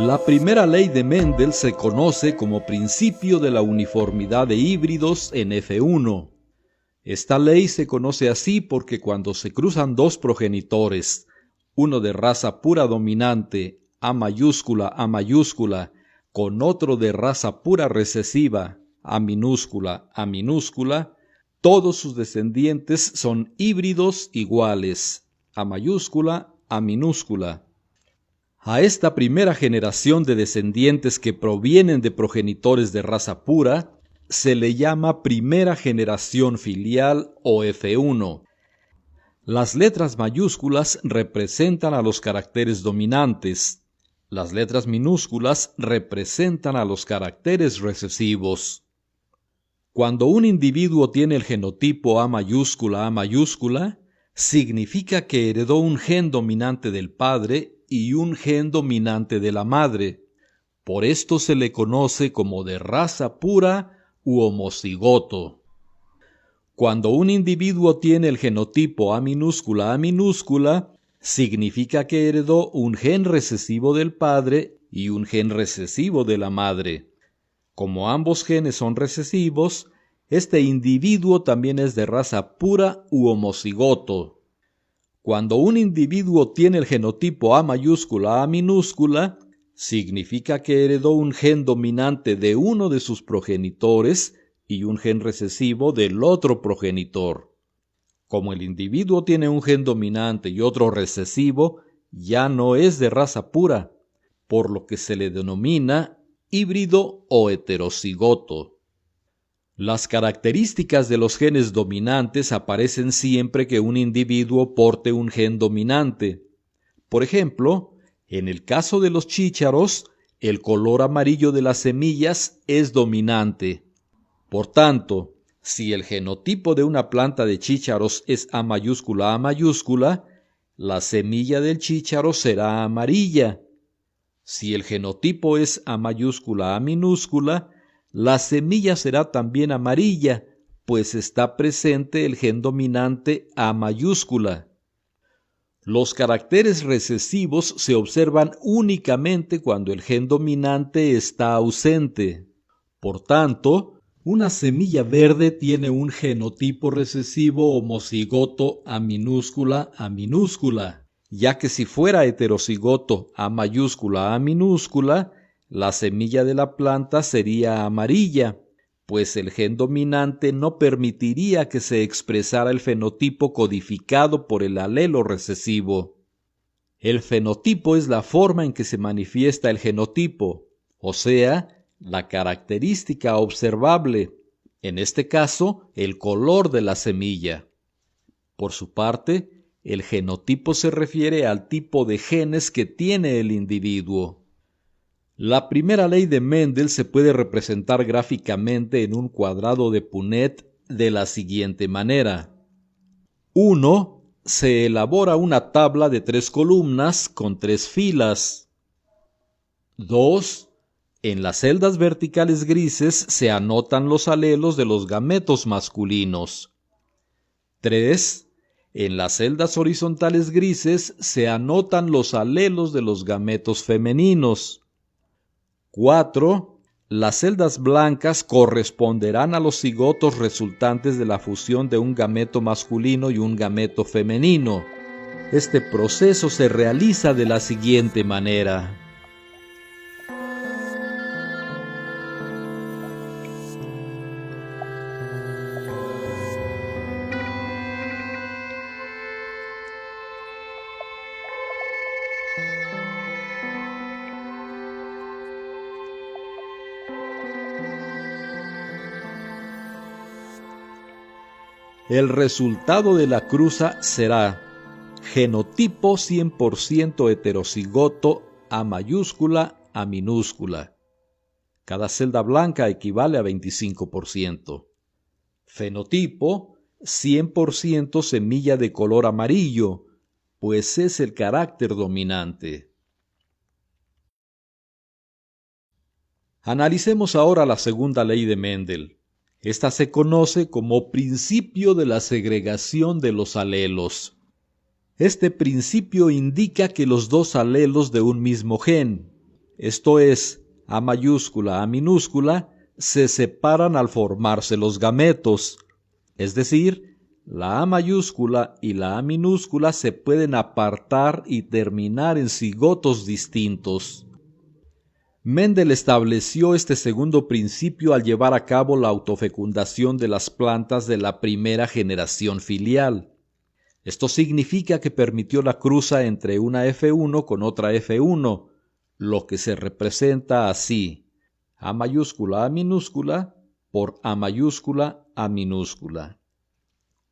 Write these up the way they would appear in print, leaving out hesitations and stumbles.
La primera ley de Mendel se conoce como principio de la uniformidad de híbridos en F1. Esta ley se conoce así porque cuando se cruzan dos progenitores, uno de raza pura dominante, A mayúscula, con otro de raza pura recesiva, A minúscula, todos sus descendientes son híbridos iguales, A mayúscula, A minúscula. A esta primera generación de descendientes que provienen de progenitores de raza pura, se le llama primera generación filial o F1. Las letras mayúsculas representan a los caracteres dominantes. Las letras minúsculas representan a los caracteres recesivos. Cuando un individuo tiene el genotipo A mayúscula, significa que heredó un gen dominante del padre y un gen dominante de la madre. Por esto se le conoce como de raza pura u homocigoto. Cuando un individuo tiene el genotipo A minúscula, significa que heredó un gen recesivo del padre y un gen recesivo de la madre. Como ambos genes son recesivos, este individuo también es de raza pura u homocigoto. Cuando un individuo tiene el genotipo A minúscula, significa que heredó un gen dominante de uno de sus progenitores y un gen recesivo del otro progenitor. Como el individuo tiene un gen dominante y otro recesivo, ya no es de raza pura, por lo que se le denomina híbrido o heterocigoto. Las características de los genes dominantes aparecen siempre que un individuo porte un gen dominante. Por ejemplo, en el caso de los chícharos, el color amarillo de las semillas es dominante. Por tanto, si el genotipo de una planta de chícharos es A mayúscula, la semilla del chícharo será amarilla. Si el genotipo es A minúscula, la semilla será también amarilla, pues está presente el gen dominante A mayúscula. Los caracteres recesivos se observan únicamente cuando el gen dominante está ausente. Por tanto, una semilla verde tiene un genotipo recesivo homocigoto A minúscula, ya que si fuera heterocigoto A minúscula, la semilla de la planta sería amarilla, pues el gen dominante no permitiría que se expresara el fenotipo codificado por el alelo recesivo. El fenotipo es la forma en que se manifiesta el genotipo, o sea, la característica observable, en este caso, el color de la semilla. Por su parte, el genotipo se refiere al tipo de genes que tiene el individuo. La primera ley de Mendel se puede representar gráficamente en un cuadrado de Punnett de la siguiente manera. 1. Se elabora una tabla de 3 columnas con 3 filas. 2. En las celdas verticales grises se anotan los alelos de los gametos masculinos. 3. En las celdas horizontales grises se anotan los alelos de los gametos femeninos. 4. Las celdas blancas corresponderán a los cigotos resultantes de la fusión de un gameto masculino y un gameto femenino. Este proceso se realiza de la siguiente manera. El resultado de la cruza será genotipo 100% heterocigoto A minúscula. Cada celda blanca equivale a 25%. Fenotipo 100% semilla de color amarillo, pues es el carácter dominante. Analicemos ahora la segunda ley de Mendel. Esta se conoce como principio de la segregación de los alelos. Este principio indica que los dos alelos de un mismo gen, esto es, A mayúscula, A minúscula, se separan al formarse los gametos. Es decir, la A mayúscula y la A minúscula se pueden apartar y terminar en cigotos distintos. Mendel estableció este segundo principio al llevar a cabo la autofecundación de las plantas de la primera generación filial. Esto significa que permitió la cruza entre una F1 con otra F1, lo que se representa así: A mayúscula A minúscula por A mayúscula A minúscula.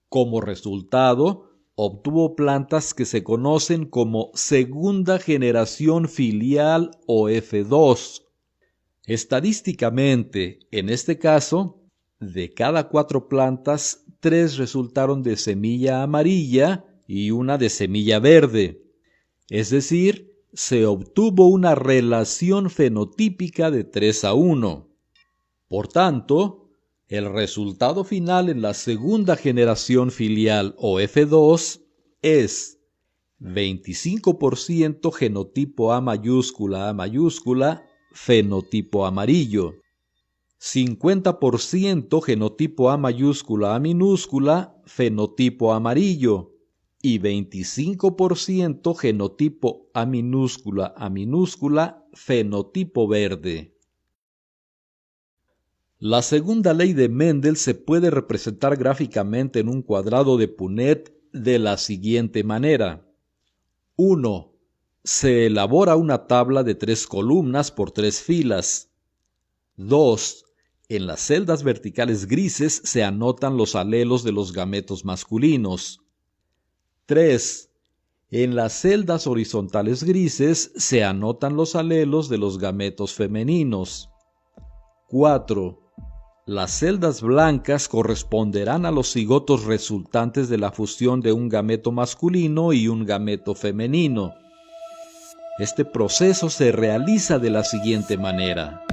Como resultado, obtuvo plantas que se conocen como segunda generación filial o F2. Estadísticamente, en este caso, de cada 4 plantas, 3 resultaron de semilla amarilla y una de semilla verde. Es decir, se obtuvo una relación fenotípica de 3:1. Por tanto, el resultado final en la segunda generación filial o F2 es 25% genotipo A mayúscula, fenotipo amarillo, 50% genotipo A mayúscula, A minúscula, fenotipo amarillo, y 25% genotipo A minúscula, fenotipo verde. La segunda ley de Mendel se puede representar gráficamente en un cuadrado de Punnett de la siguiente manera. 1. Se elabora una tabla de 3 columnas por 3 filas. 2. En las celdas verticales grises se anotan los alelos de los gametos masculinos. 3. En las celdas horizontales grises se anotan los alelos de los gametos femeninos. 4. Las celdas blancas corresponderán a los cigotos resultantes de la fusión de un gameto masculino y un gameto femenino. Este proceso se realiza de la siguiente manera.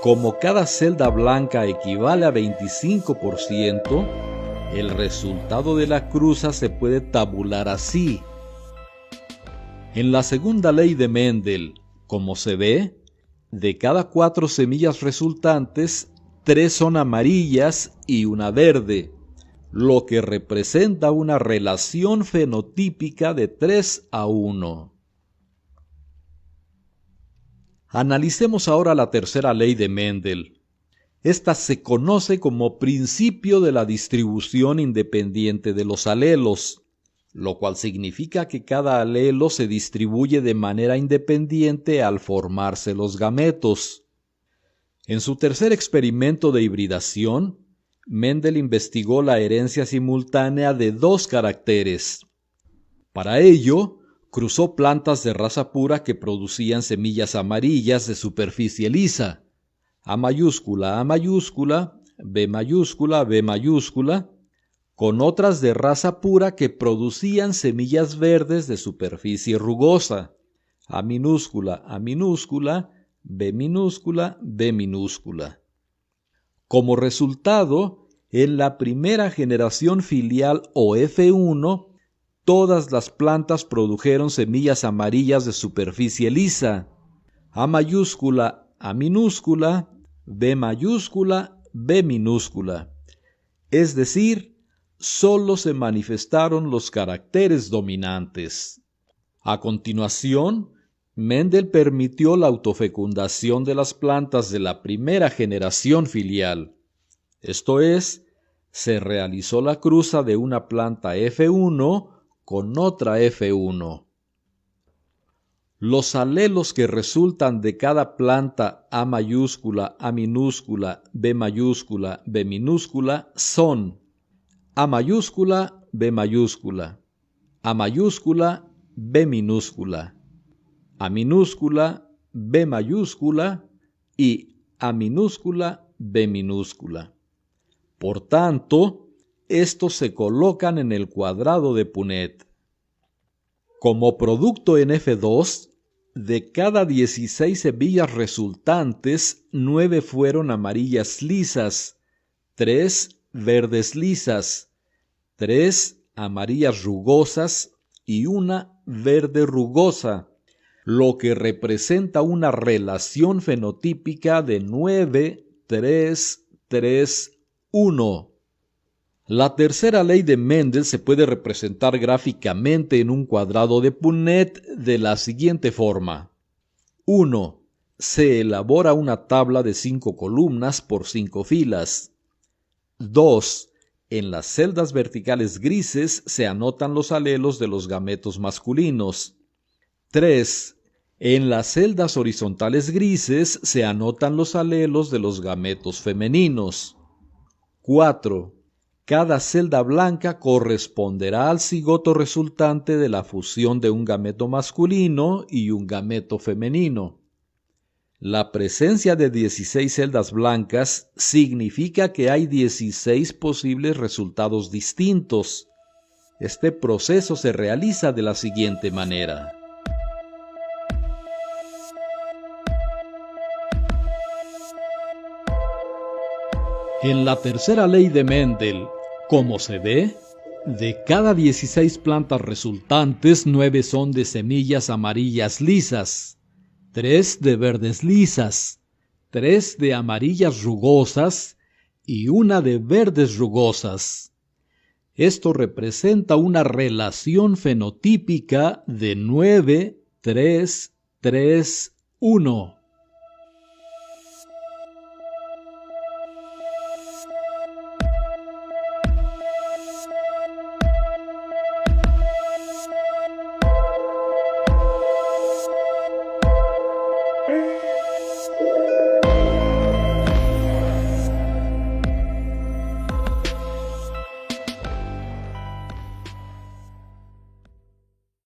Como cada celda blanca equivale a 25%, el resultado de la cruza se puede tabular así. En la segunda ley de Mendel, como se ve, de cada 4 semillas resultantes, 3 son amarillas y una verde, lo que representa una relación fenotípica de 3:1. Analicemos ahora la tercera ley de Mendel. Esta se conoce como principio de la distribución independiente de los alelos, lo cual significa que cada alelo se distribuye de manera independiente al formarse los gametos. En su tercer experimento de hibridación, Mendel investigó la herencia simultánea de 2 caracteres. Para ello, cruzó plantas de raza pura que producían semillas amarillas de superficie lisa, A mayúscula, B mayúscula, con otras de raza pura que producían semillas verdes de superficie rugosa, A minúscula, B minúscula. Como resultado, en la primera generación filial o F1, todas las plantas produjeron semillas amarillas de superficie lisa, A mayúscula, B minúscula. Es decir, solo se manifestaron los caracteres dominantes. A continuación, Mendel permitió la autofecundación de las plantas de la primera generación filial. Esto es, se realizó la cruza de una planta F1 con otra F1. Los alelos que resultan de cada planta A mayúscula, B minúscula son A mayúscula, B minúscula, A B mayúscula y A B minúscula. Por tanto, estos se colocan en el cuadrado de Punnett. Como producto en F2, de cada 16 semillas resultantes, 9 fueron amarillas lisas, 3 verdes lisas, 3 amarillas rugosas y una verde rugosa, lo que representa una relación fenotípica de 9, 3, 3, 1. La tercera ley de Mendel se puede representar gráficamente en un cuadrado de Punnett de la siguiente forma. 1. Se elabora una tabla de 5 columnas por 5 filas. 2. En las celdas verticales grises se anotan los alelos de los gametos masculinos. 3. En las celdas horizontales grises se anotan los alelos de los gametos femeninos. 4. Cada celda blanca corresponderá al cigoto resultante de la fusión de un gameto masculino y un gameto femenino. La presencia de 16 celdas blancas significa que hay 16 posibles resultados distintos. Este proceso se realiza de la siguiente manera. En la tercera ley de Mendel, como se ve, de cada 16 plantas resultantes, 9 son de semillas amarillas lisas, 3 de verdes lisas, 3 de amarillas rugosas y 1 de verdes rugosas. Esto representa una relación fenotípica de 9, 3, 3, 1.